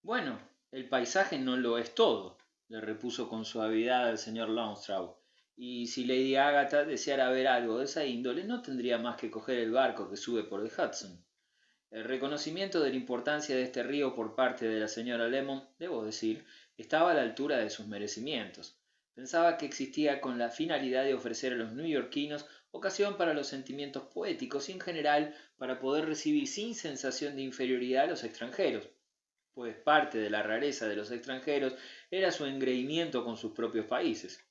Bueno, el paisaje no lo es todo, le repuso con suavidad el señor Launstraw, y si Lady Agatha deseara ver algo de esa índole, no tendría más que coger el barco que sube por el Hudson. El reconocimiento de la importancia de este río por parte de la señora Lemon, debo decir, estaba a la altura de sus merecimientos. Pensaba que existía con la finalidad de ofrecer a los neoyorquinos ocasión para los sentimientos poéticos y en general para poder recibir sin sensación de inferioridad a los extranjeros, pues parte de la rareza de los extranjeros era su engreimiento con sus propios países.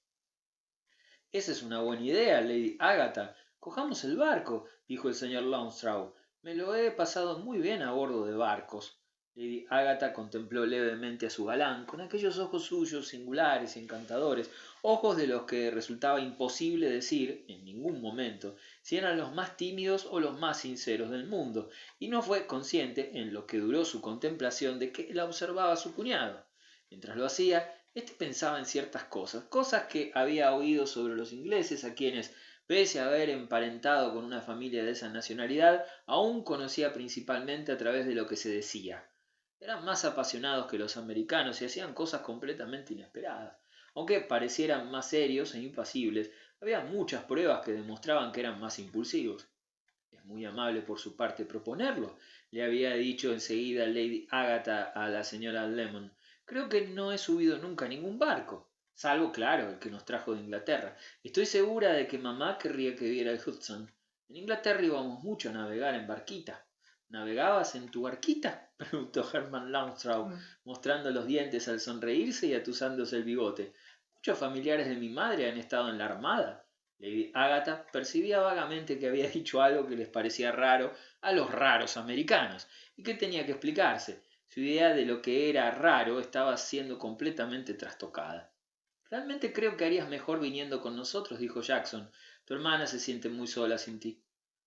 Esa es una buena idea, Lady Agatha. Cojamos el barco, dijo el señor Launstraw. Me lo he pasado muy bien a bordo de barcos. Lady Agatha contempló levemente a su galán, con aquellos ojos suyos singulares y encantadores, ojos de los que resultaba imposible decir, en ningún momento, si eran los más tímidos o los más sinceros del mundo, y no fue consciente, en lo que duró su contemplación, de que la observaba su cuñado. Mientras lo hacía, este pensaba en ciertas cosas, cosas que había oído sobre los ingleses, a quienes, pese a haber emparentado con una familia de esa nacionalidad, aún conocía principalmente a través de lo que se decía. Eran más apasionados que los americanos y hacían cosas completamente inesperadas. Aunque parecieran más serios e impasibles, había muchas pruebas que demostraban que eran más impulsivos. Es muy amable por su parte proponerlo, le había dicho enseguida Lady Agatha a la señora Lemon. Creo que no he subido nunca a ningún barco, salvo, claro, el que nos trajo de Inglaterra. Estoy segura de que mamá querría que viera el Hudson. En Inglaterra íbamos mucho a navegar en barquita. ¿Navegabas en tu barquita? Preguntó Herman Launstraw, mostrando los dientes al sonreírse y atusándose el bigote. Muchos familiares de mi madre han estado en la armada. Lady Agatha percibía vagamente que había dicho algo que les parecía raro a los raros americanos y que tenía que explicarse. Su idea de lo que era raro estaba siendo completamente trastocada. Realmente creo que harías mejor viniendo con nosotros, dijo Jackson. Tu hermana se siente muy sola sin ti.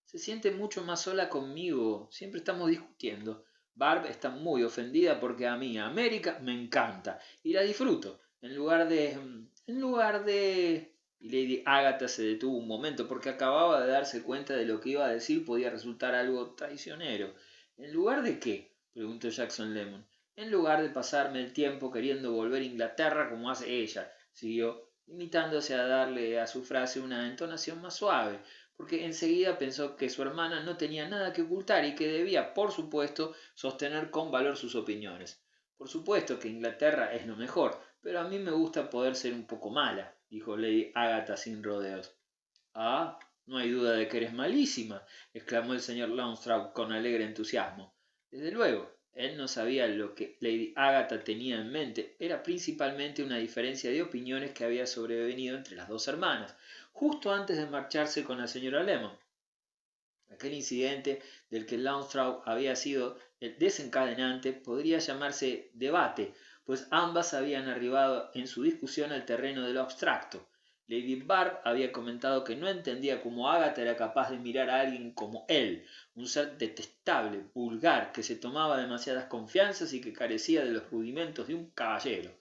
Se siente mucho más sola conmigo. Siempre estamos discutiendo. Barb está muy ofendida porque a mí América me encanta y la disfruto. En lugar de... Y Lady Agatha se detuvo un momento porque acababa de darse cuenta de lo que iba a decir podía resultar algo traicionero. ¿En lugar de qué? Preguntó Jackson Lemon. En lugar de pasarme el tiempo queriendo volver a Inglaterra como hace ella, siguió, limitándose a darle a su frase una entonación más suave, porque enseguida pensó que su hermana no tenía nada que ocultar y que debía, por supuesto, sostener con valor sus opiniones. Por supuesto que Inglaterra es lo mejor, pero a mí me gusta poder ser un poco mala, dijo Lady Agatha sin rodeos. Ah, no hay duda de que eres malísima, exclamó el señor Launstraw con alegre entusiasmo. Desde luego, él no sabía lo que Lady Agatha tenía en mente, era principalmente una diferencia de opiniones que había sobrevenido entre las dos hermanas, justo antes de marcharse con la señora Lemon. Aquel incidente del que Launstraw había sido el desencadenante podría llamarse debate, pues ambas habían arribado en su discusión al terreno de lo abstracto. Lady Barb había comentado que no entendía cómo Agatha era capaz de mirar a alguien como él, un ser detestable, vulgar, que se tomaba demasiadas confianzas y que carecía de los rudimentos de un caballero.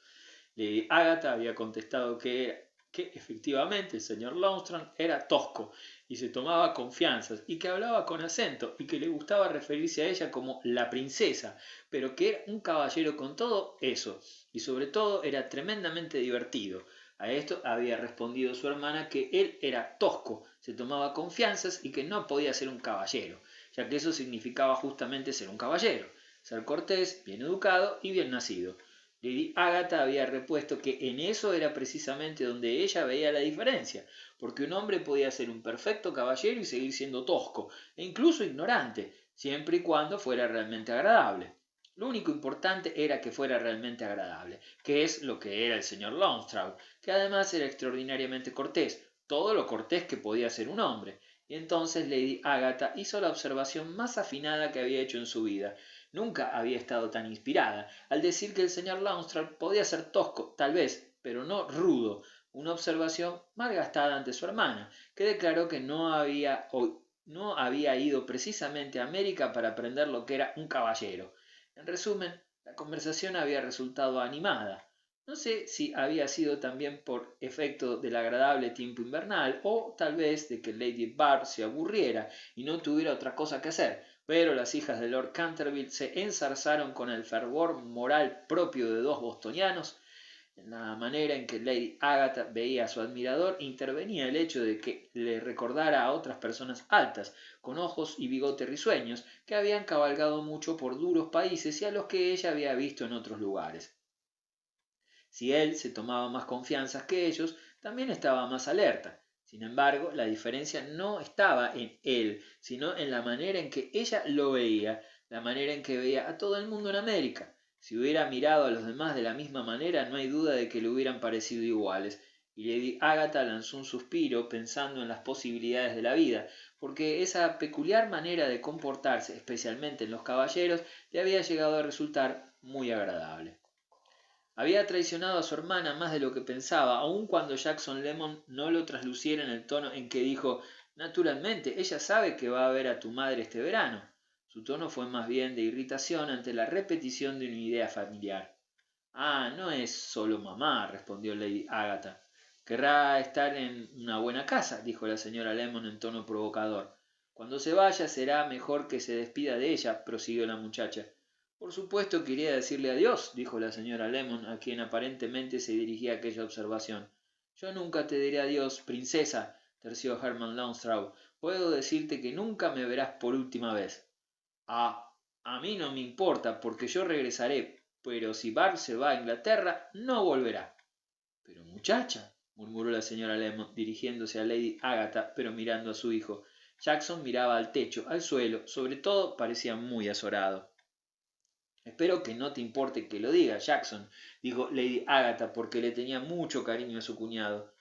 Lady Agatha había contestado que efectivamente el señor Longstrand era tosco y se tomaba confianzas y que hablaba con acento y que le gustaba referirse a ella como la princesa, pero que era un caballero con todo eso y sobre todo era tremendamente divertido. A esto había respondido su hermana que él era tosco, se tomaba confianzas y que no podía ser un caballero, ya que eso significaba justamente ser un caballero, ser cortés, bien educado y bien nacido. Lady Agatha había repuesto que en eso era precisamente donde ella veía la diferencia, porque un hombre podía ser un perfecto caballero y seguir siendo tosco, e incluso ignorante, siempre y cuando fuera realmente agradable. Lo único importante era que fuera realmente agradable, que es lo que era el señor Launstraw, que además era extraordinariamente cortés, todo lo cortés que podía ser un hombre. Y entonces Lady Agatha hizo la observación más afinada que había hecho en su vida. Nunca había estado tan inspirada al decir que el señor Launstraw podía ser tosco, tal vez, pero no rudo, una observación mal gastada ante su hermana, que declaró que no había ido precisamente a América para aprender lo que era un caballero. En resumen, la conversación había resultado animada. No sé si había sido también por efecto del agradable tiempo invernal o tal vez de que Lady Barb se aburriera y no tuviera otra cosa que hacer, pero las hijas de Lord Canterville se enzarzaron con el fervor moral propio de dos bostonianos. En la manera en que Lady Agatha veía a su admirador intervenía el hecho de que le recordara a otras personas altas, con ojos y bigote risueños, que habían cabalgado mucho por duros países y a los que ella había visto en otros lugares. Si él se tomaba más confianzas que ellos, también estaba más alerta. Sin embargo, la diferencia no estaba en él, sino en la manera en que ella lo veía, la manera en que veía a todo el mundo en América. Si hubiera mirado a los demás de la misma manera, no hay duda de que le hubieran parecido iguales. Y Lady Agatha lanzó un suspiro pensando en las posibilidades de la vida, porque esa peculiar manera de comportarse, especialmente en los caballeros, le había llegado a resultar muy agradable. Había traicionado a su hermana más de lo que pensaba, aun cuando Jackson Lemon no lo trasluciera en el tono en que dijo: «Naturalmente, ella sabe que va a ver a tu madre este verano». Su tono fue más bien de irritación ante la repetición de una idea familiar. «Ah, no es solo mamá», respondió Lady Agatha. «Querrá estar en una buena casa», dijo la señora Lemon en tono provocador. «Cuando se vaya será mejor que se despida de ella», prosiguió la muchacha. «Por supuesto que iría a decirle adiós», dijo la señora Lemon, a quien aparentemente se dirigía aquella observación. «Yo nunca te diré adiós, princesa», terció Hermann Launstraw. «Puedo decirte que nunca me verás por última vez». A mí no me importa, porque yo regresaré, pero si Barb se va a Inglaterra, no volverá». «Pero muchacha», murmuró la señora Lemon, dirigiéndose a Lady Agatha, pero mirando a su hijo. Jackson miraba al techo, al suelo, sobre todo parecía muy azorado. «Espero que no te importe que lo diga, Jackson», dijo Lady Agatha, porque le tenía mucho cariño a su cuñado.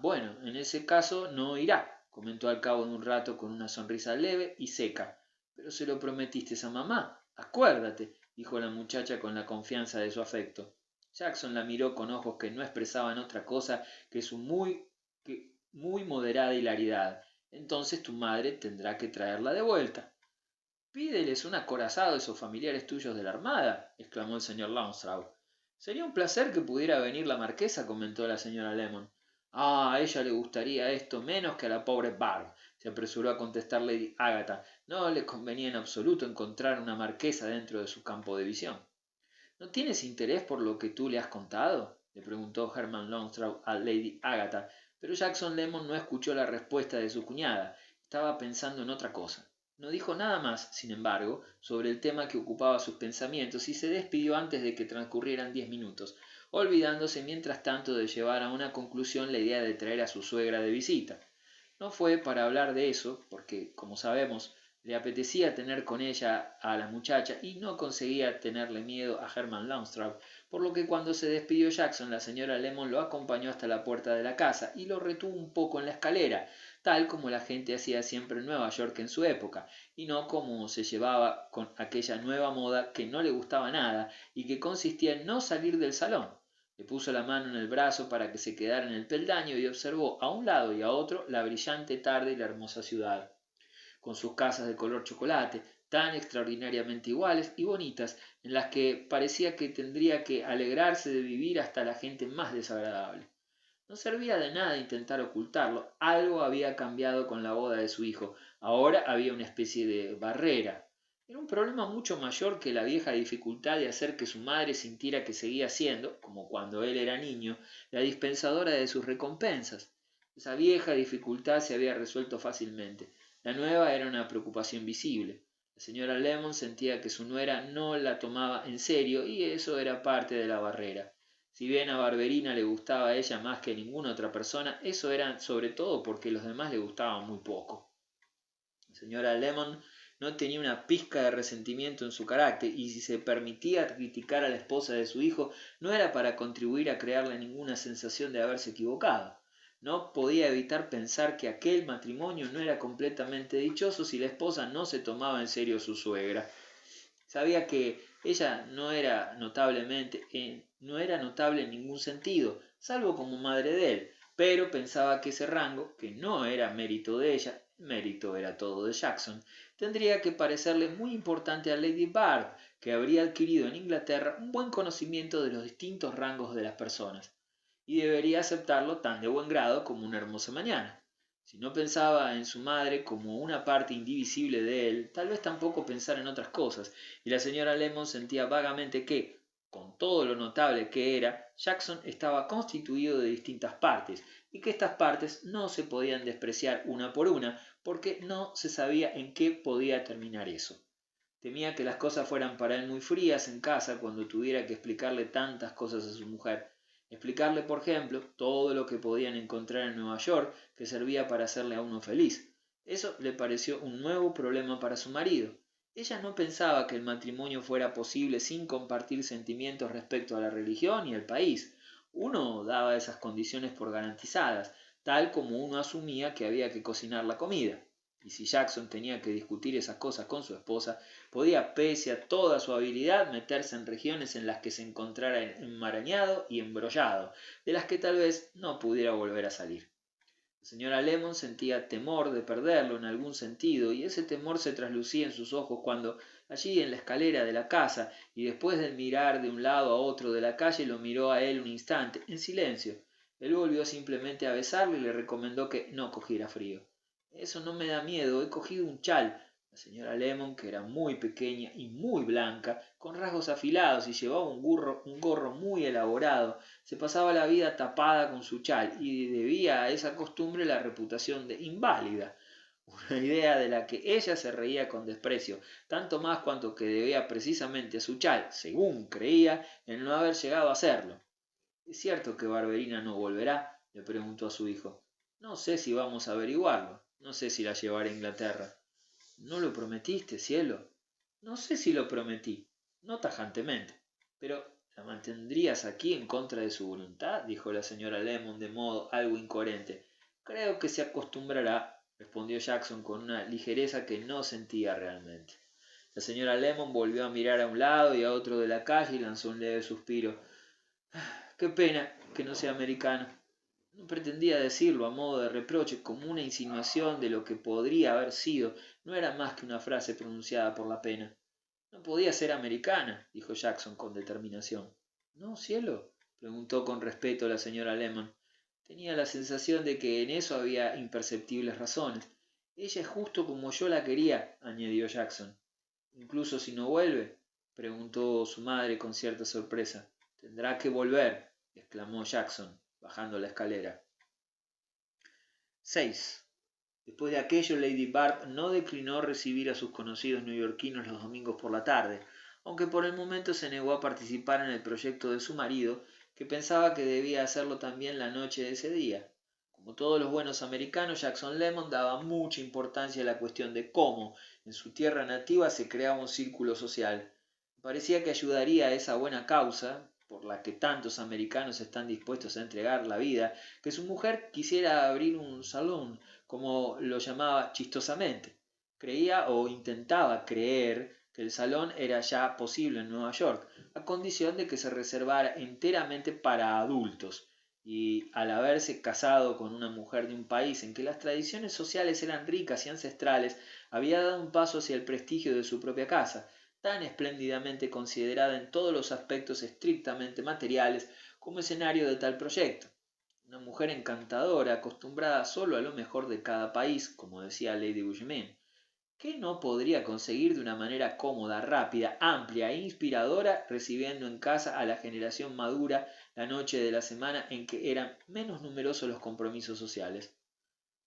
Bueno, en ese caso no irá», comentó al cabo de un rato con una sonrisa leve y seca. «Pero se lo prometiste a mamá. Acuérdate», dijo la muchacha con la confianza de su afecto. Jackson la miró con ojos que no expresaban otra cosa que su muy moderada hilaridad. «Entonces tu madre tendrá que traerla de vuelta». «Pídeles un acorazado a esos familiares tuyos de la Armada», exclamó el señor Launstraw. «Sería un placer que pudiera venir la marquesa», comentó la señora Lemon. «A ella le gustaría esto menos que a la pobre Barb», se apresuró a contestar Lady Agatha. No le convenía en absoluto encontrar una marquesa dentro de su campo de visión. «¿No tienes interés por lo que tú le has contado?», le preguntó Hermann Launstraw a Lady Agatha, pero Jackson Lemon no escuchó la respuesta de su cuñada. Estaba pensando en otra cosa. No dijo nada más, sin embargo, sobre el tema que ocupaba sus pensamientos y se despidió antes de que transcurrieran 10 minutos, olvidándose mientras tanto de llevar a una conclusión la idea de traer a su suegra de visita. No fue para hablar de eso, porque, como sabemos, le apetecía tener con ella a la muchacha y no conseguía tenerle miedo a Hermann Launstraw, por lo que cuando se despidió Jackson, la señora Lemon lo acompañó hasta la puerta de la casa y lo retuvo un poco en la escalera, tal como la gente hacía siempre en Nueva York en su época, y no como se llevaba con aquella nueva moda que no le gustaba nada y que consistía en no salir del salón. Le puso la mano en el brazo para que se quedara en el peldaño y observó a un lado y a otro la brillante tarde y la hermosa ciudad, con sus casas de color chocolate, tan extraordinariamente iguales y bonitas, en las que parecía que tendría que alegrarse de vivir hasta la gente más desagradable. No servía de nada intentar ocultarlo, algo había cambiado con la boda de su hijo, ahora había una especie de barrera. Era un problema mucho mayor que la vieja dificultad de hacer que su madre sintiera que seguía siendo, como cuando él era niño, la dispensadora de sus recompensas. Esa vieja dificultad se había resuelto fácilmente. La nueva era una preocupación visible. La señora Lemon sentía que su nuera no la tomaba en serio y eso era parte de la barrera. Si bien a Barberina le gustaba a ella más que a ninguna otra persona, eso era sobre todo porque los demás le gustaban muy poco. La señora Lemon no tenía una pizca de resentimiento en su carácter, y si se permitía criticar a la esposa de su hijo, no era para contribuir a crearle ninguna sensación de haberse equivocado. No podía evitar pensar que aquel matrimonio no era completamente dichoso si la esposa no se tomaba en serio a su suegra. Sabía que ella no era notable en ningún sentido, salvo como madre de él, pero pensaba que ese rango, que no era mérito de ella, el mérito era todo de Jackson, tendría que parecerle muy importante a Lady Barb, que habría adquirido en Inglaterra un buen conocimiento de los distintos rangos de las personas, y debería aceptarlo tan de buen grado como una hermosa mañana. Si no pensaba en su madre como una parte indivisible de él, tal vez tampoco pensara en otras cosas, y la señora Lemon sentía vagamente que, con todo lo notable que era, Jackson estaba constituido de distintas partes, y que estas partes no se podían despreciar una por una, porque no se sabía en qué podía terminar eso. Temía que las cosas fueran para él muy frías en casa cuando tuviera que explicarle tantas cosas a su mujer. Explicarle, por ejemplo, todo lo que podían encontrar en Nueva York que servía para hacerle a uno feliz. Eso le pareció un nuevo problema para su marido. Ella no pensaba que el matrimonio fuera posible sin compartir sentimientos respecto a la religión y al país. Uno daba esas condiciones por garantizadas, tal como uno asumía que había que cocinar la comida. Y si Jackson tenía que discutir esas cosas con su esposa, podía, pese a toda su habilidad, meterse en regiones en las que se encontrara enmarañado y embrollado, de las que tal vez no pudiera volver a salir. La señora Lemon sentía temor de perderlo en algún sentido, y ese temor se traslucía en sus ojos cuando, allí en la escalera de la casa, y después de mirar de un lado a otro de la calle, lo miró a él un instante, en silencio. Él volvió simplemente a besarle y le recomendó que no cogiera frío. Eso no me da miedo, he cogido un chal. La señora Lemon, que era muy pequeña y muy blanca, con rasgos afilados y llevaba un gorro muy elaborado, se pasaba la vida tapada con su chal y debía a esa costumbre la reputación de inválida, una idea de la que ella se reía con desprecio, tanto más cuanto que debía precisamente a su chal, según creía, el no haber llegado a hacerlo. ¿Es cierto que Barberina no volverá?, le preguntó a su hijo. No sé si vamos a averiguarlo, no sé si la llevaré a Inglaterra. ¿No lo prometiste, cielo? No sé si lo prometí, no tajantemente, pero ¿la mantendrías aquí en contra de su voluntad?, dijo la señora Lemon de modo algo incoherente. Creo que se acostumbrará, respondió Jackson con una ligereza que no sentía realmente. La señora Lemon volvió a mirar a un lado y a otro de la calle y lanzó un leve suspiro. Qué pena que no sea americano. No pretendía decirlo a modo de reproche, como una insinuación de lo que podría haber sido. No era más que una frase pronunciada por la pena. No podía ser americana, dijo Jackson con determinación. ¿No, cielo?, preguntó con respeto la señora Lemon. Tenía la sensación de que en eso había imperceptibles razones. Ella es justo como yo la quería, añadió Jackson. Incluso si no vuelve, preguntó su madre con cierta sorpresa. Tendrá que volver, exclamó Jackson, bajando la escalera. 6. Después de aquello, Lady Bart no declinó recibir a sus conocidos neoyorquinos los domingos por la tarde, aunque por el momento se negó a participar en el proyecto de su marido, que pensaba que debía hacerlo también la noche de ese día. Como todos los buenos americanos, Jackson Lemon daba mucha importancia a la cuestión de cómo, en su tierra nativa, se creaba un círculo social. Parecía que ayudaría a esa buena causa, por la que tantos americanos están dispuestos a entregar la vida, que su mujer quisiera abrir un salón, como lo llamaba chistosamente. Creía o intentaba creer que el salón era ya posible en Nueva York, a condición de que se reservara enteramente para adultos, y al haberse casado con una mujer de un país en que las tradiciones sociales eran ricas y ancestrales, había dado un paso hacia el prestigio de su propia casa, tan espléndidamente considerada en todos los aspectos estrictamente materiales como escenario de tal proyecto. Una mujer encantadora, acostumbrada solo a lo mejor de cada país, como decía Lady Bushman. ¿Qué no podría conseguir de una manera cómoda, rápida, amplia e inspiradora, recibiendo en casa a la generación madura la noche de la semana en que eran menos numerosos los compromisos sociales?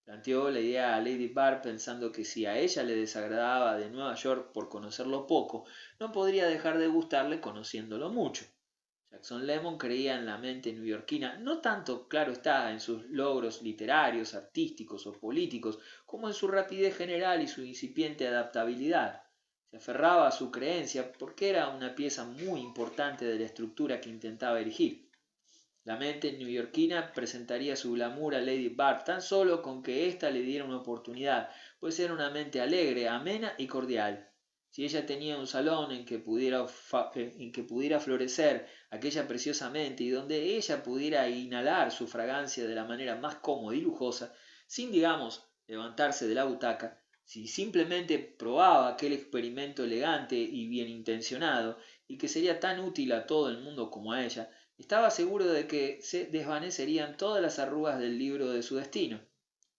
Planteó la idea a Lady Bart pensando que si a ella le desagradaba de Nueva York por conocerlo poco, no podría dejar de gustarle conociéndolo mucho. Jackson Lemon creía en la mente neoyorquina, no tanto, claro está, en sus logros literarios, artísticos o políticos, como en su rapidez general y su incipiente adaptabilidad. Se aferraba a su creencia porque era una pieza muy importante de la estructura que intentaba erigir. La mente neoyorquina presentaría su glamour a Lady Bart tan solo con que ésta le diera una oportunidad, pues era una mente alegre, amena y cordial. Si ella tenía un salón en que pudiera florecer aquella preciosa mente y donde ella pudiera inhalar su fragancia de la manera más cómoda y lujosa, sin, digamos, levantarse de la butaca, si simplemente probaba aquel experimento elegante y bien intencionado, y que sería tan útil a todo el mundo como a ella, estaba seguro de que se desvanecerían todas las arrugas del libro de su destino.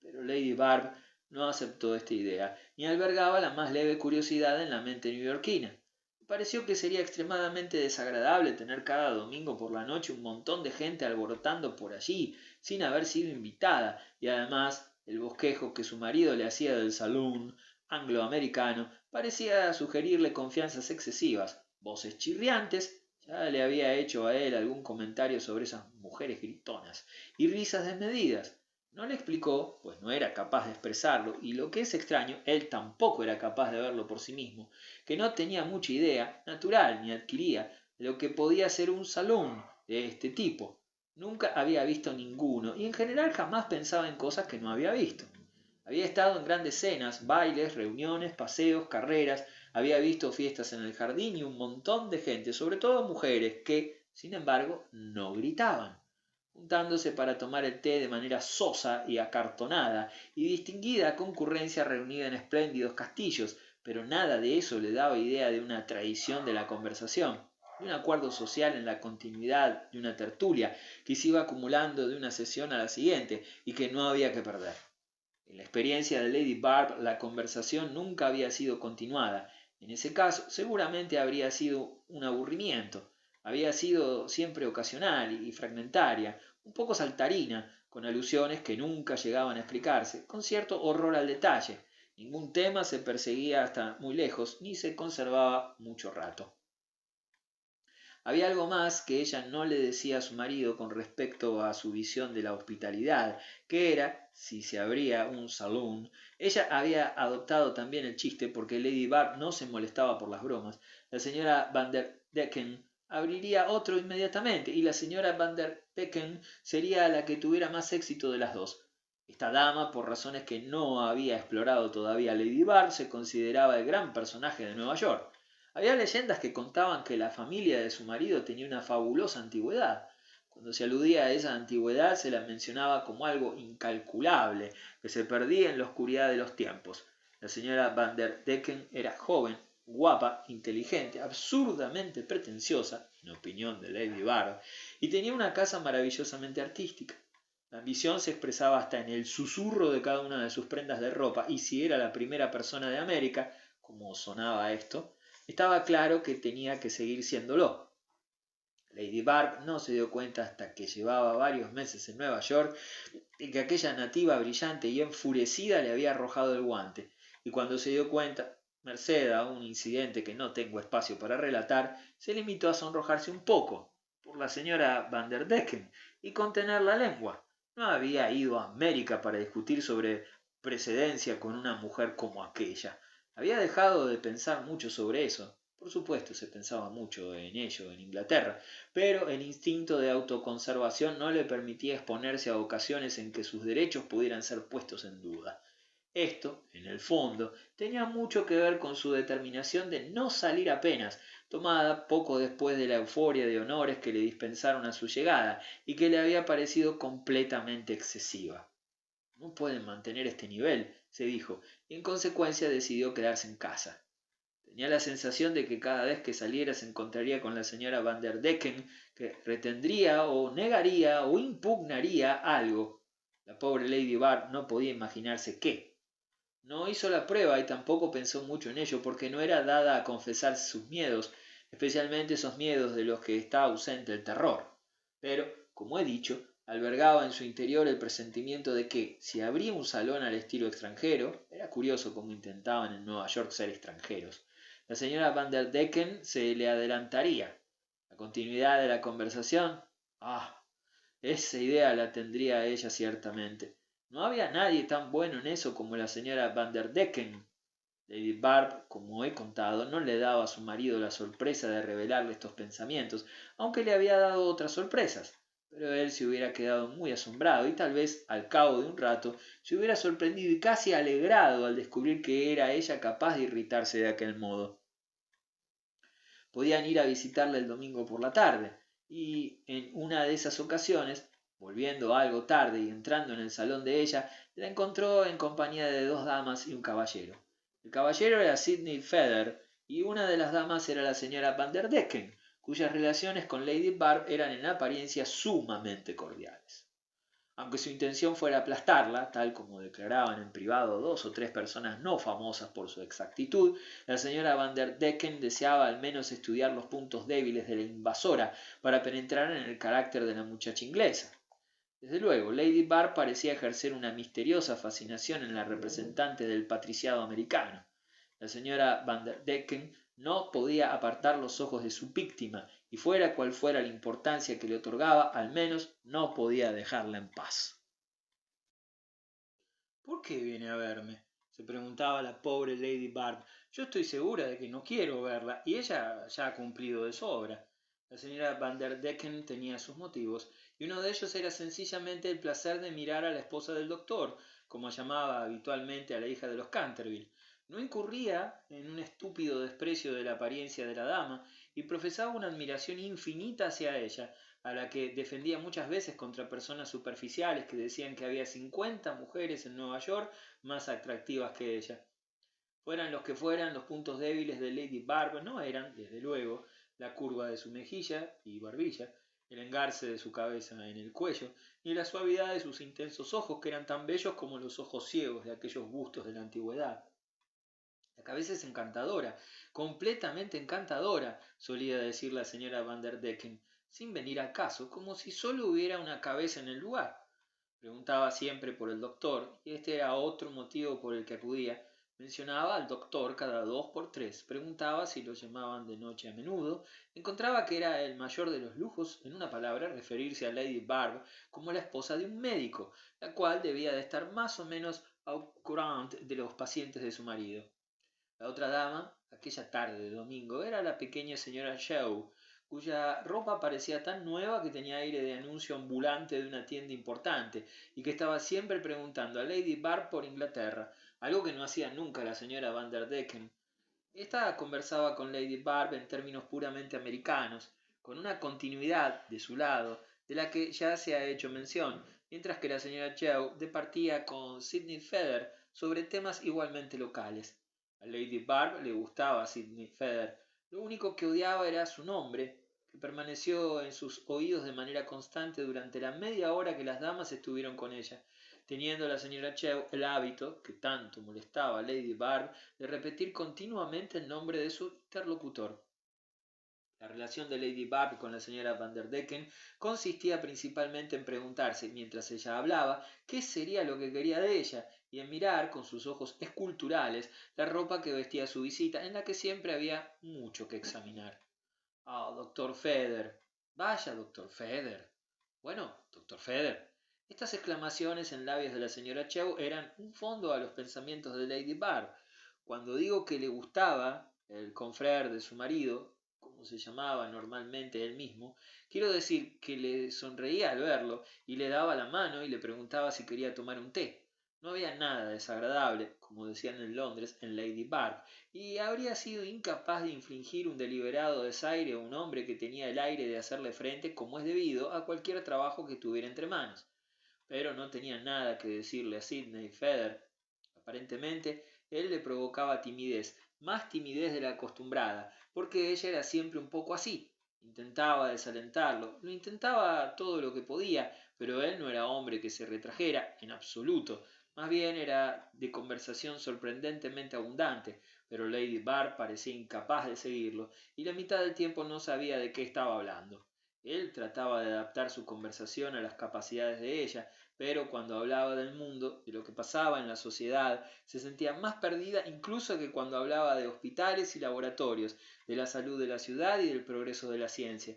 Pero Lady Barb no aceptó esta idea, ni albergaba la más leve curiosidad en la mente neoyorquina. Me pareció que sería extremadamente desagradable tener cada domingo por la noche un montón de gente alborotando por allí, sin haber sido invitada, y además el bosquejo que su marido le hacía del saloon angloamericano parecía sugerirle confianzas excesivas, voces chirriantes, ya le había hecho a él algún comentario sobre esas mujeres gritonas, y risas desmedidas. No le explicó, pues no era capaz de expresarlo, y lo que es extraño, él tampoco era capaz de verlo por sí mismo, que no tenía mucha idea, natural ni adquiría, de lo que podía ser un salón de este tipo. Nunca había visto ninguno, y en general jamás pensaba en cosas que no había visto. Había estado en grandes cenas, bailes, reuniones, paseos, carreras, había visto fiestas en el jardín y un montón de gente, sobre todo mujeres, que, sin embargo, no gritaban, juntándose para tomar el té de manera sosa y acartonada, y distinguida concurrencia reunida en espléndidos castillos, pero nada de eso le daba idea de una tradición de la conversación, de un acuerdo social en la continuidad de una tertulia que se iba acumulando de una sesión a la siguiente y que no había que perder. En la experiencia de Lady Barb la conversación nunca había sido continuada. En ese caso seguramente habría sido un aburrimiento. Había sido siempre ocasional y fragmentaria, un poco saltarina, con alusiones que nunca llegaban a explicarse, con cierto horror al detalle. Ningún tema se perseguía hasta muy lejos, ni se conservaba mucho rato. Había algo más que ella no le decía a su marido con respecto a su visión de la hospitalidad, que era, si se abría un saloon, ella había adoptado también el chiste porque Lady Barb no se molestaba por las bromas, la señora Van der Decken abriría otro inmediatamente y la señora Van der Decken sería la que tuviera más éxito de las dos. Esta dama, por razones que no había explorado todavía Lady Barb, se consideraba el gran personaje de Nueva York. Había leyendas que contaban que la familia de su marido tenía una fabulosa antigüedad. Cuando se aludía a esa antigüedad se la mencionaba como algo incalculable, que se perdía en la oscuridad de los tiempos. La señora Van der Decken era joven, guapa, inteligente, absurdamente pretenciosa, en opinión de Lady Barb, y tenía una casa maravillosamente artística. La ambición se expresaba hasta en el susurro de cada una de sus prendas de ropa, y si era la primera persona de América, como sonaba esto, estaba claro que tenía que seguir siéndolo. Lady Barb no se dio cuenta hasta que llevaba varios meses en Nueva York de que aquella nativa brillante y enfurecida le había arrojado el guante, y cuando se dio cuenta, merced a un incidente que no tengo espacio para relatar, se limitó a sonrojarse un poco por la señora Van der Decken y contener la lengua. No había ido a América para discutir sobre precedencia con una mujer como aquella. Había dejado de pensar mucho sobre eso. Por supuesto, se pensaba mucho en ello en Inglaterra, pero el instinto de autoconservación no le permitía exponerse a ocasiones en que sus derechos pudieran ser puestos en duda. Esto, en el fondo, tenía mucho que ver con su determinación de no salir apenas, tomada poco después de la euforia de honores que le dispensaron a su llegada y que le había parecido completamente excesiva. No pueden mantener este nivel, se dijo, y en consecuencia decidió quedarse en casa. Tenía la sensación de que cada vez que saliera se encontraría con la señora Van der Decken, que retendría o negaría o impugnaría algo. La pobre Lady Barb no podía imaginarse qué. No hizo la prueba y tampoco pensó mucho en ello porque no era dada a confesar sus miedos, especialmente esos miedos de los que está ausente el terror. Pero, como he dicho, albergaba en su interior el presentimiento de que, si abría un salón al estilo extranjero, era curioso cómo intentaban en Nueva York ser extranjeros, la señora Van der Decken se le adelantaría. La continuidad de la conversación, esa idea la tendría ella ciertamente. No había nadie tan bueno en eso como la señora Van der Decken. Lady Barb, como he contado, no le daba a su marido la sorpresa de revelarle estos pensamientos, aunque le había dado otras sorpresas. Pero él se hubiera quedado muy asombrado y tal vez, al cabo de un rato, se hubiera sorprendido y casi alegrado al descubrir que era ella capaz de irritarse de aquel modo. Podían ir a visitarla el domingo por la tarde, y en una de esas ocasiones, volviendo algo tarde y entrando en el salón de ella, la encontró en compañía de dos damas y un caballero. El caballero era Sidney Feather y una de las damas era la señora Van der Decken, cuyas relaciones con Lady Barb eran en apariencia sumamente cordiales. Aunque su intención fuera aplastarla, tal como declaraban en privado 2 o 3 personas no famosas por su exactitud, la señora Van der Decken deseaba al menos estudiar los puntos débiles de la invasora para penetrar en el carácter de la muchacha inglesa. Desde luego, Lady Barb parecía ejercer una misteriosa fascinación en la representante del patriciado americano. La señora Van der Decken no podía apartar los ojos de su víctima, y fuera cual fuera la importancia que le otorgaba, al menos no podía dejarla en paz. ¿Por qué viene a verme?, se preguntaba la pobre Lady Barb. Yo estoy segura de que no quiero verla, y ella ya ha cumplido de sobra. La señora Van der Decken tenía sus motivos, y uno de ellos era sencillamente el placer de mirar a la esposa del doctor, como llamaba habitualmente a la hija de los Canterville. No incurría en un estúpido desprecio de la apariencia de la dama, y profesaba una admiración infinita hacia ella, a la que defendía muchas veces contra personas superficiales que decían que había 50 mujeres en Nueva York más atractivas que ella. Fueran los que fueran, los puntos débiles de Lady Barb no eran, desde luego, la curva de su mejilla y barbilla, el engarce de su cabeza en el cuello, ni la suavidad de sus intensos ojos, que eran tan bellos como los ojos ciegos de aquellos bustos de la antigüedad. La cabeza es encantadora, completamente encantadora, solía decir la señora Van der Decken, sin venir al caso, como si solo hubiera una cabeza en el lugar. Preguntaba siempre por el doctor, y este era otro motivo por el que acudía. Mencionaba al doctor cada 2 por 3, preguntaba si lo llamaban de noche a menudo, encontraba que era el mayor de los lujos, en una palabra, referirse a Lady Barb como la esposa de un médico, la cual debía de estar más o menos au courant de los pacientes de su marido. La otra dama, aquella tarde de domingo, era la pequeña señora Shaw, cuya ropa parecía tan nueva que tenía aire de anuncio ambulante de una tienda importante, y que estaba siempre preguntando a Lady Barb por Inglaterra, algo que no hacía nunca la señora Van der Decken. Esta conversaba con Lady Barb en términos puramente americanos, con una continuidad, de su lado, de la que ya se ha hecho mención, mientras que la señora Shaw departía con Sidney Feather sobre temas igualmente locales. A Lady Barb le gustaba Sidney Feather, lo único que odiaba era su nombre, que permaneció en sus oídos de manera constante durante la media hora que las damas estuvieron con ella, teniendo la señora Shaw el hábito, que tanto molestaba a Lady Barb, de repetir continuamente el nombre de su interlocutor. La relación de Lady Barb con la señora Van der Decken consistía principalmente en preguntarse, mientras ella hablaba, qué sería lo que quería de ella, y en mirar con sus ojos esculturales la ropa que vestía a su visita, en la que siempre había mucho que examinar. Ah, doctor Feather. Vaya, doctor Feather. Bueno, doctor Feather. Estas exclamaciones en labios de la señora Shaw eran un fondo a los pensamientos de Lady Barb. Cuando digo que le gustaba el confrère de su marido, como se llamaba normalmente él mismo, quiero decir que le sonreía al verlo y le daba la mano y le preguntaba si quería tomar un té. No había nada desagradable, como decían en Londres, en Lady Barb, y habría sido incapaz de infligir un deliberado desaire a un hombre que tenía el aire de hacerle frente, como es debido, a cualquier trabajo que tuviera entre manos. Pero no tenía nada que decirle a Sidney Feather. Aparentemente, él le provocaba timidez, más timidez de la acostumbrada, porque ella era siempre un poco así. Intentaba desalentarlo, lo intentaba todo lo que podía, pero él no era hombre que se retrajera, en absoluto. Más bien era de conversación sorprendentemente abundante, pero Lady Barb parecía incapaz de seguirlo, y la mitad del tiempo no sabía de qué estaba hablando. Él trataba de adaptar su conversación a las capacidades de ella, pero cuando hablaba del mundo, de lo que pasaba en la sociedad, se sentía más perdida incluso que cuando hablaba de hospitales y laboratorios, de la salud de la ciudad y del progreso de la ciencia.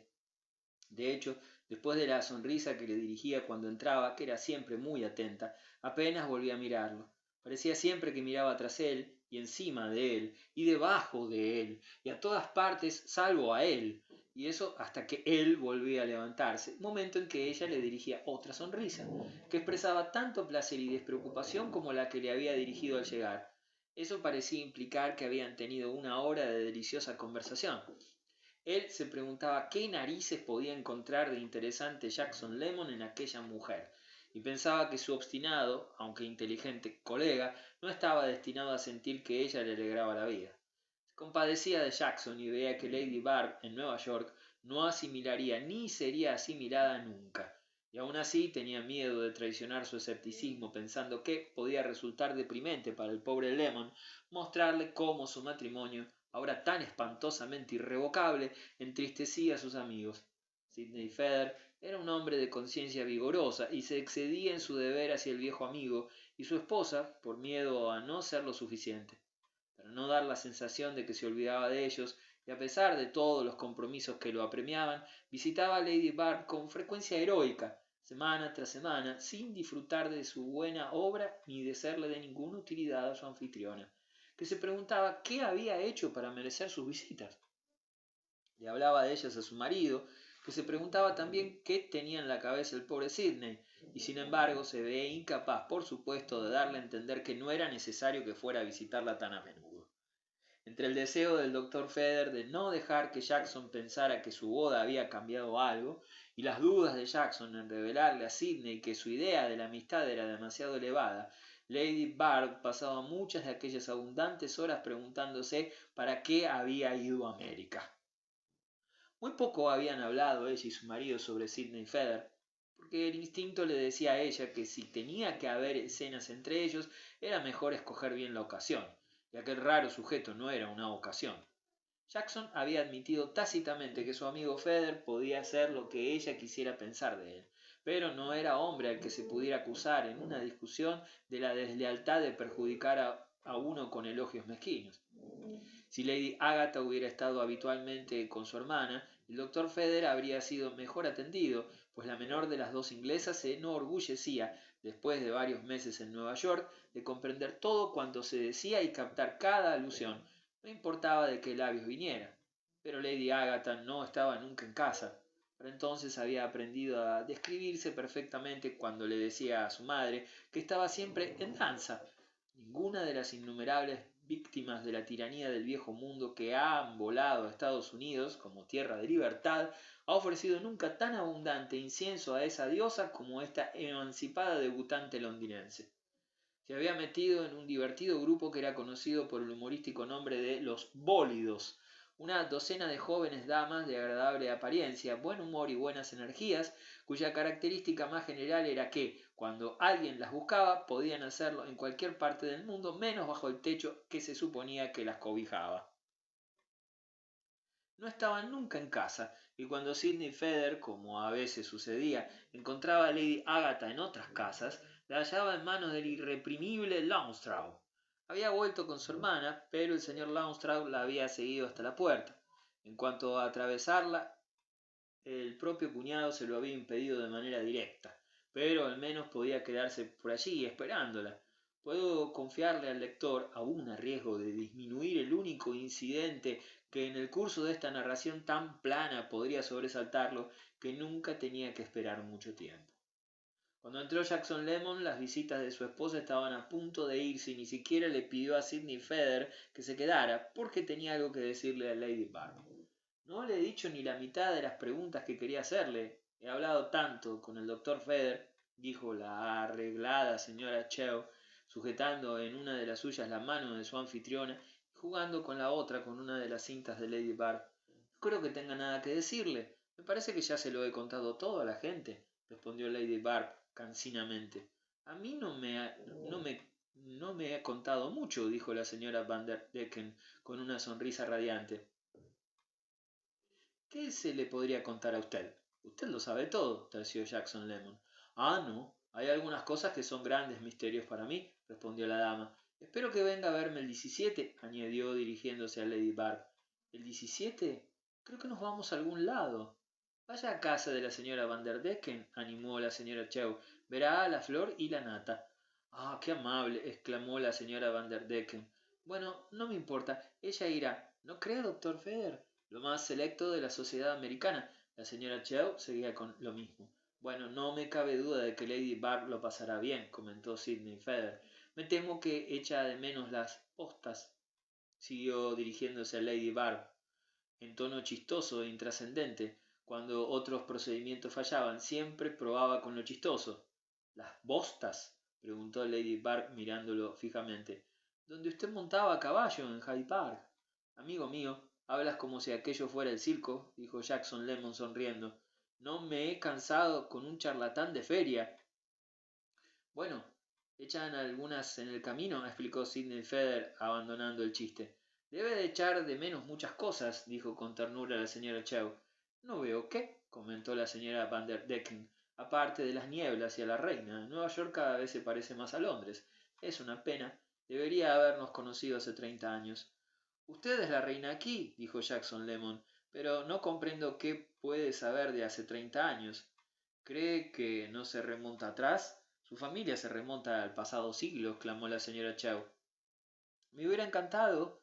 De hecho, después de la sonrisa que le dirigía cuando entraba, que era siempre muy atenta, apenas volvía a mirarlo. Parecía siempre que miraba tras él, y encima de él, y debajo de él, y a todas partes salvo a él, y eso hasta que él volvía a levantarse, momento en que ella le dirigía otra sonrisa, que expresaba tanto placer y despreocupación como la que le había dirigido al llegar. Eso parecía implicar que habían tenido una hora de deliciosa conversación. Él se preguntaba qué narices podía encontrar de interesante Jackson Lemon en aquella mujer, y pensaba que su obstinado, aunque inteligente, colega no estaba destinado a sentir que ella le alegraba la vida. Se compadecía de Jackson y veía que Lady Barb en Nueva York no asimilaría ni sería asimilada nunca. y aún así tenía miedo de traicionar su escepticismo, pensando que podía resultar deprimente para el pobre Lemon mostrarle cómo su matrimonio, ahora tan espantosamente irrevocable, entristecía a sus amigos. Sidney Feather era un hombre de conciencia vigorosa y se excedía en su deber hacia el viejo amigo y su esposa por miedo a no ser lo suficiente. Para no dar la sensación de que se olvidaba de ellos, y a pesar de todos los compromisos que lo apremiaban, visitaba a Lady Bard con frecuencia heroica, semana tras semana, sin disfrutar de su buena obra ni de serle de ninguna utilidad a su anfitriona, que se preguntaba qué había hecho para merecer sus visitas. Le hablaba de ellas a su marido, que se preguntaba también qué tenía en la cabeza el pobre Sidney, y sin embargo se veía incapaz, por supuesto, de darle a entender que no era necesario que fuera a visitarla tan a menudo. Entre el deseo del doctor Feather de no dejar que Jackson pensara que su boda había cambiado algo, y las dudas de Jackson en revelarle a Sidney que su idea de la amistad era demasiado elevada, Lady Bard pasaba muchas de aquellas abundantes horas preguntándose para qué había ido a América. Muy poco habían hablado ella y su marido sobre Sidney Feather, porque el instinto le decía a ella que si tenía que haber escenas entre ellos, era mejor escoger bien la ocasión, y aquel raro sujeto no era una ocasión. Jackson había admitido tácitamente que su amigo Feather podía hacer lo que ella quisiera pensar de él, pero no era hombre al que se pudiera acusar en una discusión de la deslealtad de perjudicar a uno con elogios mezquinos. Si Lady Agatha hubiera estado habitualmente con su hermana, el doctor Feather habría sido mejor atendido, pues la menor de las dos inglesas se enorgullecía, después de varios meses en Nueva York, de comprender todo cuanto se decía y captar cada alusión, no importaba de qué labios viniera. Pero Lady Agatha no estaba nunca en casa. Para entonces había aprendido a describirse perfectamente cuando le decía a su madre que estaba siempre en danza. Ninguna de las innumerables víctimas de la tiranía del viejo mundo que han volado a Estados Unidos como tierra de libertad ha ofrecido nunca tan abundante incienso a esa diosa como esta emancipada debutante londinense. Se había metido en un divertido grupo que era conocido por el humorístico nombre de los Bólidos, una docena de jóvenes damas de agradable apariencia, buen humor y buenas energías, cuya característica más general era que, cuando alguien las buscaba, podían hacerlo en cualquier parte del mundo, menos bajo el techo que se suponía que las cobijaba. No estaban nunca en casa, y cuando Sidney Feather, como a veces sucedía, encontraba a Lady Agatha en otras casas, la hallaba en manos del irreprimible Launstraw. Había vuelto con su hermana, pero el señor Launstraw la había seguido hasta la puerta. En cuanto a atravesarla, el propio cuñado se lo había impedido de manera directa, pero al menos podía quedarse por allí esperándola. Puedo confiarle al lector, aun a riesgo de disminuir el único incidente que en el curso de esta narración tan plana podría sobresaltarlo, que nunca tenía que esperar mucho tiempo. Cuando entró Jackson Lemon, las visitas de su esposa estaban a punto de irse y ni siquiera le pidió a Sidney Feather que se quedara, porque tenía algo que decirle a Lady Bard. No le he dicho ni la mitad de las preguntas que quería hacerle. He hablado tanto con el doctor Feather, dijo la arreglada señora Chew, sujetando en una de las suyas la mano de su anfitriona y jugando con la otra con una de las cintas de Lady Bard. No creo que tenga nada que decirle. Me parece que ya se lo he contado todo a la gente, respondió Lady Bard cansinamente. A mí no me ha contado mucho, dijo la señora Van der Decken con una sonrisa radiante. ¿Qué se le podría contar a usted? Usted lo sabe todo, terció Jackson Lemon. Ah, no. Hay algunas cosas que son grandes misterios para mí, respondió la dama. Espero que venga a verme el 17, añadió dirigiéndose a Lady Bard. ¿El 17? Creo que nos vamos a algún lado. Vaya a casa de la señora Van der Decken, animó la señora Chew. Verá la flor y la nata. Ah, qué amable, exclamó la señora Van der Decken. Bueno, no me importa, ella irá. ¿No cree, doctor Feather? Lo más selecto de la sociedad americana. La señora Chew seguía con lo mismo. Bueno, no me cabe duda de que Lady Bard lo pasará bien, comentó Sidney Feather. Me temo que echa de menos las postas, siguió dirigiéndose a Lady Bard, en tono chistoso e intrascendente. Cuando otros procedimientos fallaban, siempre probaba con lo chistoso. ¿Las bostas? Preguntó Lady Bard mirándolo fijamente. ¿Donde usted montaba a caballo en Hyde Park? Amigo mío, hablas como si aquello fuera el circo, dijo Jackson Lemon sonriendo. No me he cansado con un charlatán de feria. Bueno, echan algunas en el camino, explicó Sidney Feather, abandonando el chiste. Debe de echar de menos muchas cosas, dijo con ternura la señora Chew. No veo qué, comentó la señora Van der Decken. Aparte de las nieblas y a la reina, Nueva York cada vez se parece más a Londres. Es una pena. Debería habernos conocido hace 30 años. Usted es la reina aquí, dijo Jackson Lemon, pero no comprendo qué puede saber de hace 30 años. ¿Cree que no se remonta atrás? Su familia se remonta al pasado siglo, exclamó la señora Chow. Me hubiera encantado,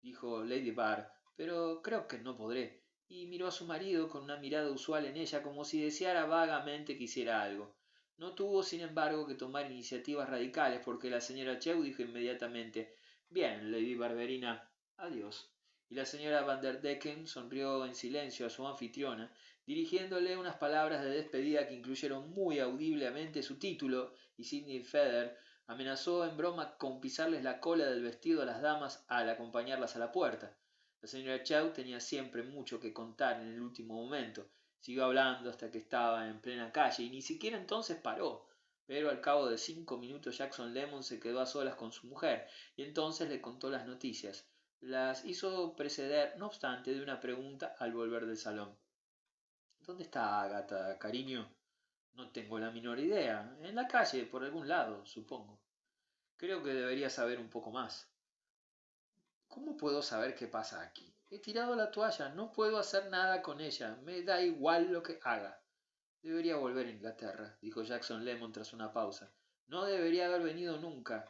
dijo Lady Barr, pero creo que no podré. Y miró a su marido con una mirada usual en ella, como si deseara vagamente que hiciera algo. No tuvo, sin embargo, que tomar iniciativas radicales, porque la señora Chew dijo inmediatamente: Bien, Lady Barberina, adiós. Y la señora Van der Decken sonrió en silencio a su anfitriona, dirigiéndole unas palabras de despedida que incluyeron muy audiblemente su título, y Sidney Feather amenazó en broma con pisarles la cola del vestido a las damas al acompañarlas a la puerta. La señora Chow tenía siempre mucho que contar en el último momento. Siguió hablando hasta que estaba en plena calle y ni siquiera entonces paró. Pero al cabo de 5 minutos Jackson Lemon se quedó a solas con su mujer y entonces le contó las noticias. Las hizo preceder, no obstante, de una pregunta al volver del salón. ¿Dónde está Agatha, cariño? No tengo la menor idea. En la calle, por algún lado, supongo. Creo que debería saber un poco más. ¿Cómo puedo saber qué pasa aquí? He tirado la toalla, no puedo hacer nada con ella, me da igual lo que haga. Debería volver a Inglaterra, dijo Jackson Lemon tras una pausa. No debería haber venido nunca.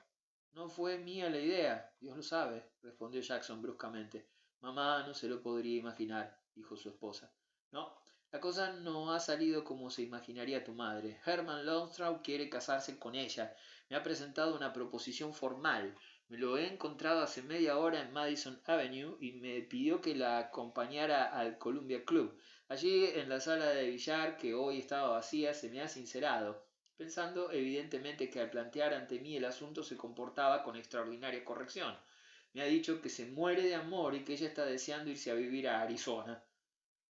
No fue mía la idea, Dios lo sabe, respondió Jackson bruscamente. Mamá no se lo podría imaginar, dijo su esposa. No, la cosa no ha salido como se imaginaría tu madre. Herman Longstraw quiere casarse con ella. Me ha presentado una proposición formal. Me lo he encontrado hace media hora en Madison Avenue y me pidió que la acompañara al Columbia Club. Allí, en la sala de billar, que hoy estaba vacía, se me ha sincerado, pensando evidentemente que al plantear ante mí el asunto se comportaba con extraordinaria corrección. Me ha dicho que se muere de amor y que ella está deseando irse a vivir a Arizona.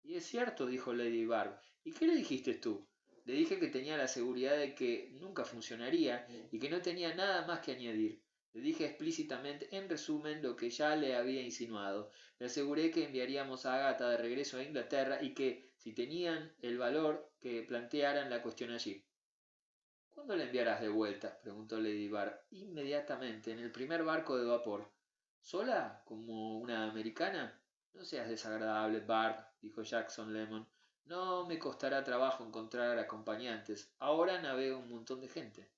Y es cierto, dijo Lady Barb. ¿Y qué le dijiste tú? Le dije que tenía la seguridad de que nunca funcionaría y que no tenía nada más que añadir. Le dije explícitamente, en resumen, lo que ya le había insinuado. Le aseguré que enviaríamos a Agatha de regreso a Inglaterra y que, si tenían el valor, que plantearan la cuestión allí. ¿Cuándo la enviarás de vuelta? Preguntó Lady Barb. Inmediatamente, en el primer barco de vapor. ¿Sola? ¿Como una americana? No seas desagradable, Barb, dijo Jackson Lemon. No me costará trabajo encontrar acompañantes. Ahora navega un montón de gente.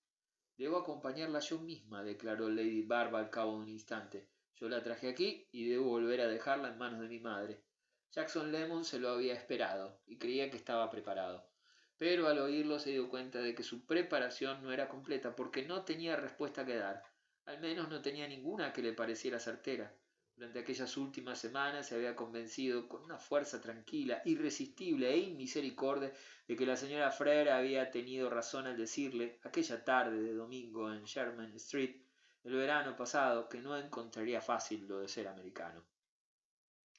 Debo acompañarla yo misma, declaró Lady Barb al cabo de un instante. Yo la traje aquí y debo volver a dejarla en manos de mi madre. Jackson Lemon se lo había esperado y creía que estaba preparado. Pero al oírlo se dio cuenta de que su preparación no era completa porque no tenía respuesta que dar. Al menos no tenía ninguna que le pareciera certera. Durante aquellas últimas semanas se había convencido con una fuerza tranquila, irresistible e inmisericordia de que la señora Frere había tenido razón al decirle, aquella tarde de domingo en Sherman Street, el verano pasado, que no encontraría fácil lo de ser americano.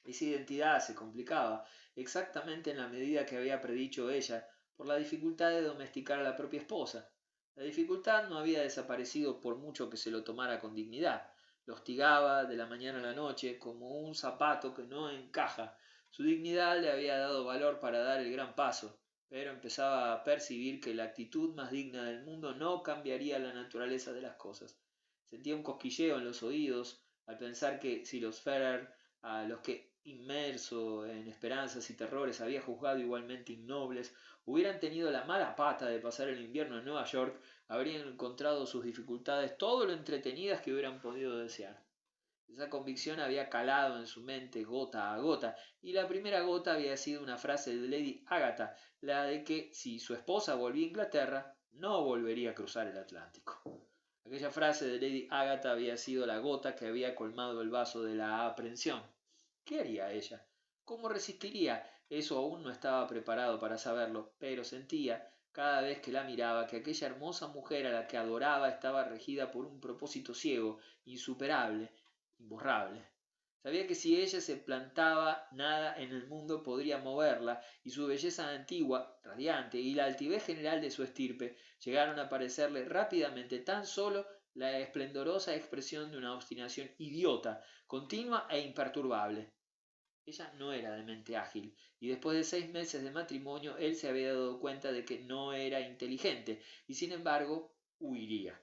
Esa identidad se complicaba, exactamente en la medida que había predicho ella, por la dificultad de domesticar a la propia esposa. La dificultad no había desaparecido por mucho que se lo tomara con dignidad. Lo hostigaba de la mañana a la noche como un zapato que no encaja. Su dignidad le había dado valor para dar el gran paso, pero empezaba a percibir que la actitud más digna del mundo no cambiaría la naturaleza de las cosas. Sentía un cosquilleo en los oídos al pensar que si los Ferrer, a los que inmerso en esperanzas y terrores había juzgado igualmente innobles, hubieran tenido la mala pata de pasar el invierno en Nueva York, habrían encontrado sus dificultades todo lo entretenidas que hubieran podido desear. Esa convicción había calado en su mente gota a gota, y la primera gota había sido una frase de Lady Agatha, la de que si su esposa volvía a Inglaterra, no volvería a cruzar el Atlántico. Aquella frase de Lady Agatha había sido la gota que había colmado el vaso de la aprensión. ¿Qué haría ella? ¿Cómo resistiría? Eso aún no estaba preparado para saberlo, pero sentía, cada vez que la miraba, que aquella hermosa mujer a la que adoraba estaba regida por un propósito ciego, insuperable, imborrable. Sabía que si ella se plantaba, nada en el mundo podría moverla, y su belleza antigua, radiante, y la altivez general de su estirpe llegaron a parecerle rápidamente tan solo la esplendorosa expresión de una obstinación idiota, continua e imperturbable. Ella no era de mente ágil, y después de 6 meses de matrimonio él se había dado cuenta de que no era inteligente, y sin embargo huiría.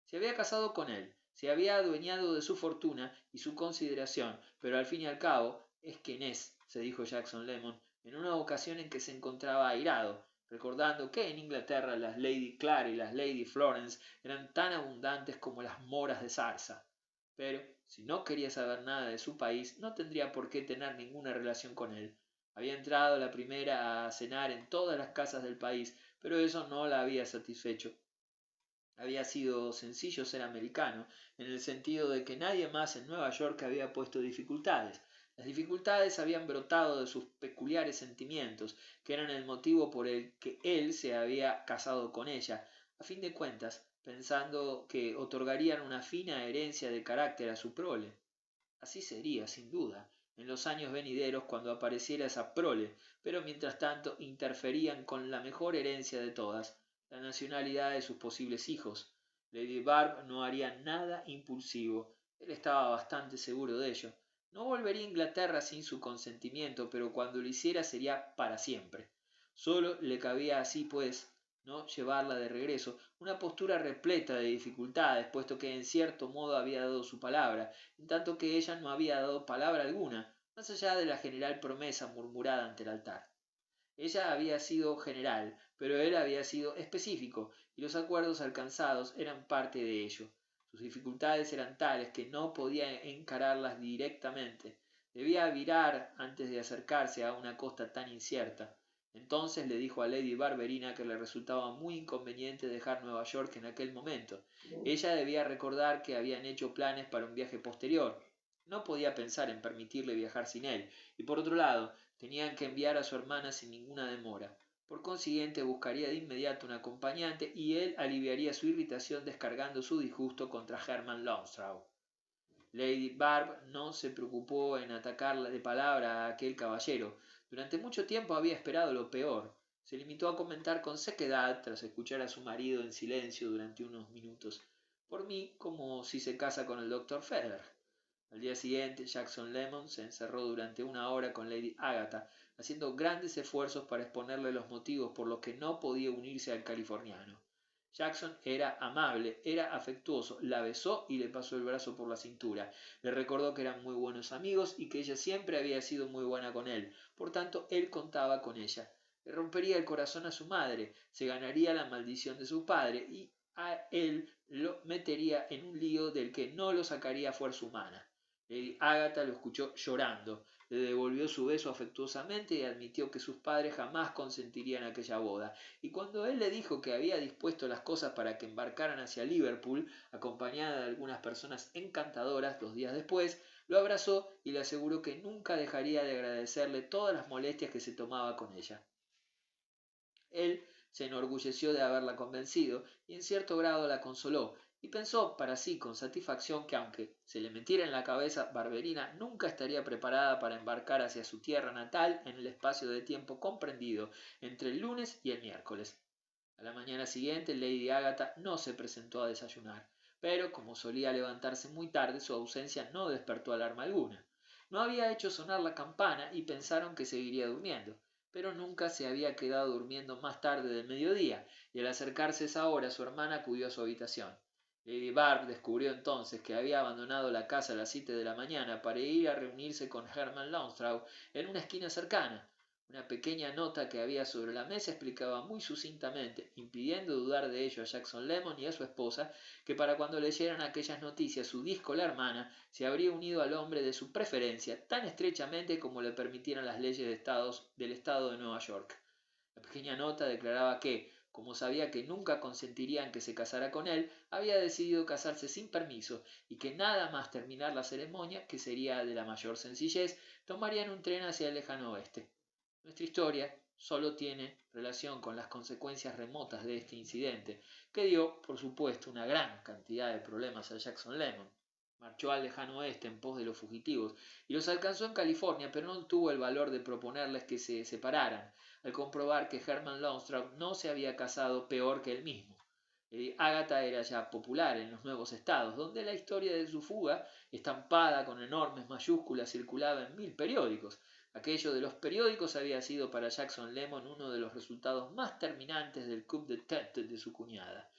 Se había casado con él, se había adueñado de su fortuna y su consideración, pero al fin y al cabo es quien es, se dijo Jackson Lemon, en una ocasión en que se encontraba airado, recordando que en Inglaterra las Lady Clara y las Lady Florence eran tan abundantes como las moras de zarza. Pero, si no quería saber nada de su país, no tendría por qué tener ninguna relación con él. Había entrado la primera a cenar en todas las casas del país, pero eso no la había satisfecho. Había sido sencillo ser americano, en el sentido de que nadie más en Nueva York había puesto dificultades. Las dificultades habían brotado de sus peculiares sentimientos, que eran el motivo por el que él se había casado con ella, a fin de cuentas, pensando que otorgarían una fina herencia de carácter a su prole. Así sería, sin duda, en los años venideros cuando apareciera esa prole, pero mientras tanto interferían con la mejor herencia de todas, la nacionalidad de sus posibles hijos. Lady Barb no haría nada impulsivo, él estaba bastante seguro de ello. No volvería a Inglaterra sin su consentimiento, pero cuando lo hiciera sería para siempre. Solo le cabía así, pues, no llevarla de regreso, una postura repleta de dificultades, puesto que en cierto modo había dado su palabra, en tanto que ella no había dado palabra alguna, más allá de la general promesa murmurada ante el altar. Ella había sido general, pero él había sido específico, y los acuerdos alcanzados eran parte de ello. Sus dificultades eran tales que no podía encararlas directamente. Debía virar antes de acercarse a una costa tan incierta. Entonces le dijo a Lady Barberina que le resultaba muy inconveniente dejar Nueva York en aquel momento. Ella debía recordar que habían hecho planes para un viaje posterior. No podía pensar en permitirle viajar sin él, y por otro lado, tenían que enviar a su hermana sin ninguna demora. Por consiguiente, buscaría de inmediato un acompañante y él aliviaría su irritación descargando su disgusto contra Herman Longstraw. Lady Barb no se preocupó en atacarla de palabra a aquel caballero. Durante mucho tiempo había esperado lo peor. Se limitó a comentar con sequedad, tras escuchar a su marido en silencio durante unos minutos: por mí, como si se casa con el doctor Feather. Al día siguiente, Jackson Lemon se encerró durante una hora con Lady Agatha, haciendo grandes esfuerzos para exponerle los motivos por los que no podía unirse al californiano. Jackson era amable, era afectuoso, la besó y le pasó el brazo por la cintura. Le recordó que eran muy buenos amigos y que ella siempre había sido muy buena con él, por tanto él contaba con ella. Le rompería el corazón a su madre, se ganaría la maldición de su padre y a él lo metería en un lío del que no lo sacaría fuerza humana. Lady Agatha lo escuchó llorando, le devolvió su beso afectuosamente y admitió que sus padres jamás consentirían aquella boda, y cuando él le dijo que había dispuesto las cosas para que embarcaran hacia Liverpool, acompañada de algunas personas encantadoras 2 días después, lo abrazó y le aseguró que nunca dejaría de agradecerle todas las molestias que se tomaba con ella. Él se enorgulleció de haberla convencido y en cierto grado la consoló, y pensó para sí con satisfacción que aunque se le metiera en la cabeza, Barberina nunca estaría preparada para embarcar hacia su tierra natal en el espacio de tiempo comprendido entre el lunes y el miércoles. A la mañana siguiente Lady Agatha no se presentó a desayunar, pero como solía levantarse muy tarde, su ausencia no despertó alarma alguna. No había hecho sonar la campana y pensaron que seguiría durmiendo, pero nunca se había quedado durmiendo más tarde del mediodía, y al acercarse esa hora su hermana acudió a su habitación. Lady Barb descubrió entonces que había abandonado la casa a las 7 de la mañana para ir a reunirse con Herman Longstraw en una esquina cercana. Una pequeña nota que había sobre la mesa explicaba muy sucintamente, impidiendo dudar de ello a Jackson Lemon y a su esposa, que para cuando leyeran aquellas noticias su disco la hermana se habría unido al hombre de su preferencia tan estrechamente como le permitieran las leyes del estado de Nueva York. La pequeña nota declaraba que, como sabía que nunca consentirían que se casara con él, había decidido casarse sin permiso y que nada más terminar la ceremonia, que sería de la mayor sencillez, tomarían un tren hacia el lejano oeste. Nuestra historia solo tiene relación con las consecuencias remotas de este incidente, que dio, por supuesto, una gran cantidad de problemas a Jackson Lemon. Marchó al lejano oeste en pos de los fugitivos y los alcanzó en California, pero no tuvo el valor de proponerles que se separaran, al comprobar que Herman Longstrauch no se había casado peor que él mismo. Lady Agatha era ya popular en los nuevos estados, donde la historia de su fuga, estampada con enormes mayúsculas, circulaba en 1000 periódicos. Aquello de los periódicos había sido para Jackson Lemon uno de los resultados más terminantes del coup d'état de su cuñada.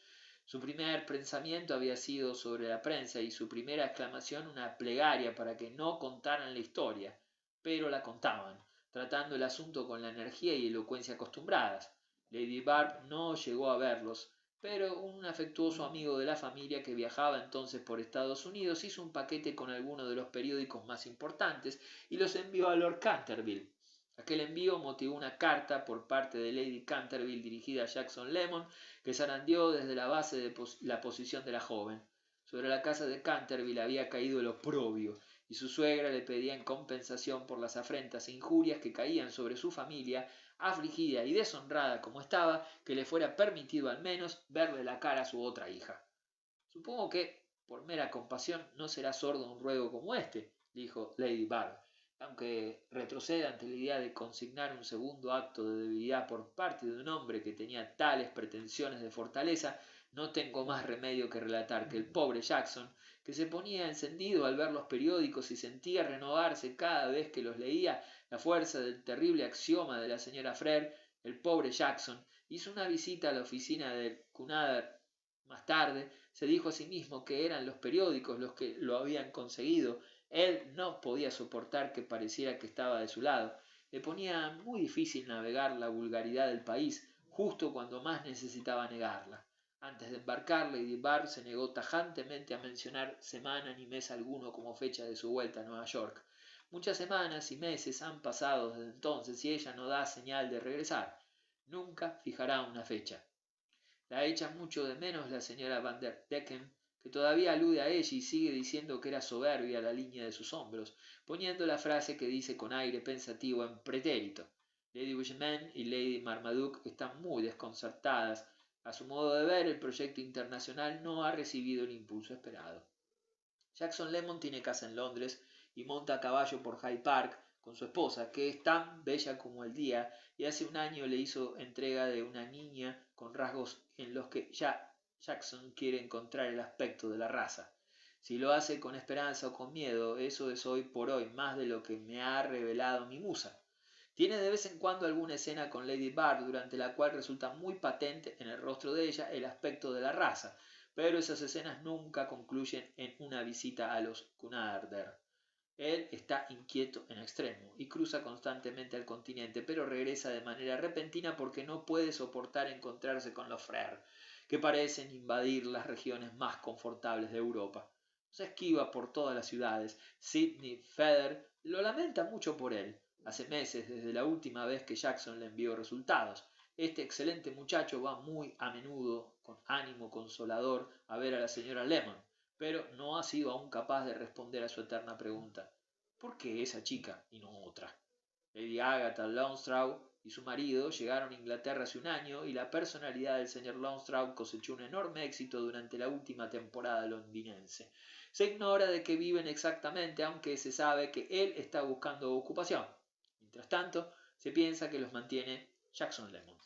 Su primer pensamiento había sido sobre la prensa y su primera exclamación una plegaria para que no contaran la historia, pero la contaban, tratando el asunto con la energía y elocuencia acostumbradas. Lady Barb no llegó a verlos, pero un afectuoso amigo de la familia que viajaba entonces por Estados Unidos hizo un paquete con algunos de los periódicos más importantes y los envió a Lord Canterville. Aquel envío motivó una carta por parte de Lady Canterville dirigida a Jackson Lemon, que zarandeó desde la base de la posición de la joven. Sobre la casa de Canterville había caído el oprobio, y su suegra le pedía en compensación por las afrentas e injurias que caían sobre su familia, afligida y deshonrada como estaba, que le fuera permitido al menos verle la cara a su otra hija. Supongo que, por mera compasión, no será sordo un ruego como este, dijo Lady Barb, aunque retroceda ante la idea de consignar un segundo acto de debilidad por parte de un hombre que tenía tales pretensiones de fortaleza, no tengo más remedio que relatar que el pobre Jackson, que se ponía encendido al ver los periódicos y sentía renovarse cada vez que los leía la fuerza del terrible axioma de la señora Frere, el pobre Jackson hizo una visita a la oficina del Cunard más tarde, se dijo a sí mismo que eran los periódicos los que lo habían conseguido. Él no podía soportar que pareciera que estaba de su lado. Le ponía muy difícil navegar la vulgaridad del país, justo cuando más necesitaba negarla. Antes de embarcar, Lady Barb se negó tajantemente a mencionar semana ni mes alguno como fecha de su vuelta a Nueva York. Muchas semanas y meses han pasado desde entonces y ella no da señal de regresar. Nunca fijará una fecha. La echa mucho de menos la señora Van der Decken, que todavía alude a ella y sigue diciendo que era soberbia la línea de sus hombros, poniendo la frase que dice con aire pensativo en pretérito. Lady Bushman y Lady Marmaduke están muy desconcertadas. A su modo de ver, el proyecto internacional no ha recibido el impulso esperado. Jackson Lemon tiene casa en Londres y monta a caballo por Hyde Park con su esposa, que es tan bella como el día, y hace un año le hizo entrega de una niña con rasgos en los que Jackson quiere encontrar el aspecto de la raza. Si lo hace con esperanza o con miedo, eso es hoy por hoy más de lo que me ha revelado mi musa. Tiene de vez en cuando alguna escena con Lady Barb, durante la cual resulta muy patente en el rostro de ella el aspecto de la raza, pero esas escenas nunca concluyen en una visita a los Cunarder. Él está inquieto en extremo y cruza constantemente el continente, pero regresa de manera repentina porque no puede soportar encontrarse con los Frere, que parecen invadir las regiones más confortables de Europa. Se esquiva por todas las ciudades. Sidney Feather lo lamenta mucho por él. Hace meses, desde la última vez que Jackson le envió resultados. Este excelente muchacho va muy a menudo, con ánimo consolador, a ver a la señora Lemon, pero no ha sido aún capaz de responder a su eterna pregunta: ¿por qué esa chica y no otra? Lady Agatha Longstrauch y su marido llegaron a Inglaterra hace un año y la personalidad del señor Longstrauch cosechó un enorme éxito durante la última temporada londinense. Se ignora de qué viven exactamente, aunque se sabe que él está buscando ocupación. Mientras tanto, se piensa que los mantiene Jackson Lemon.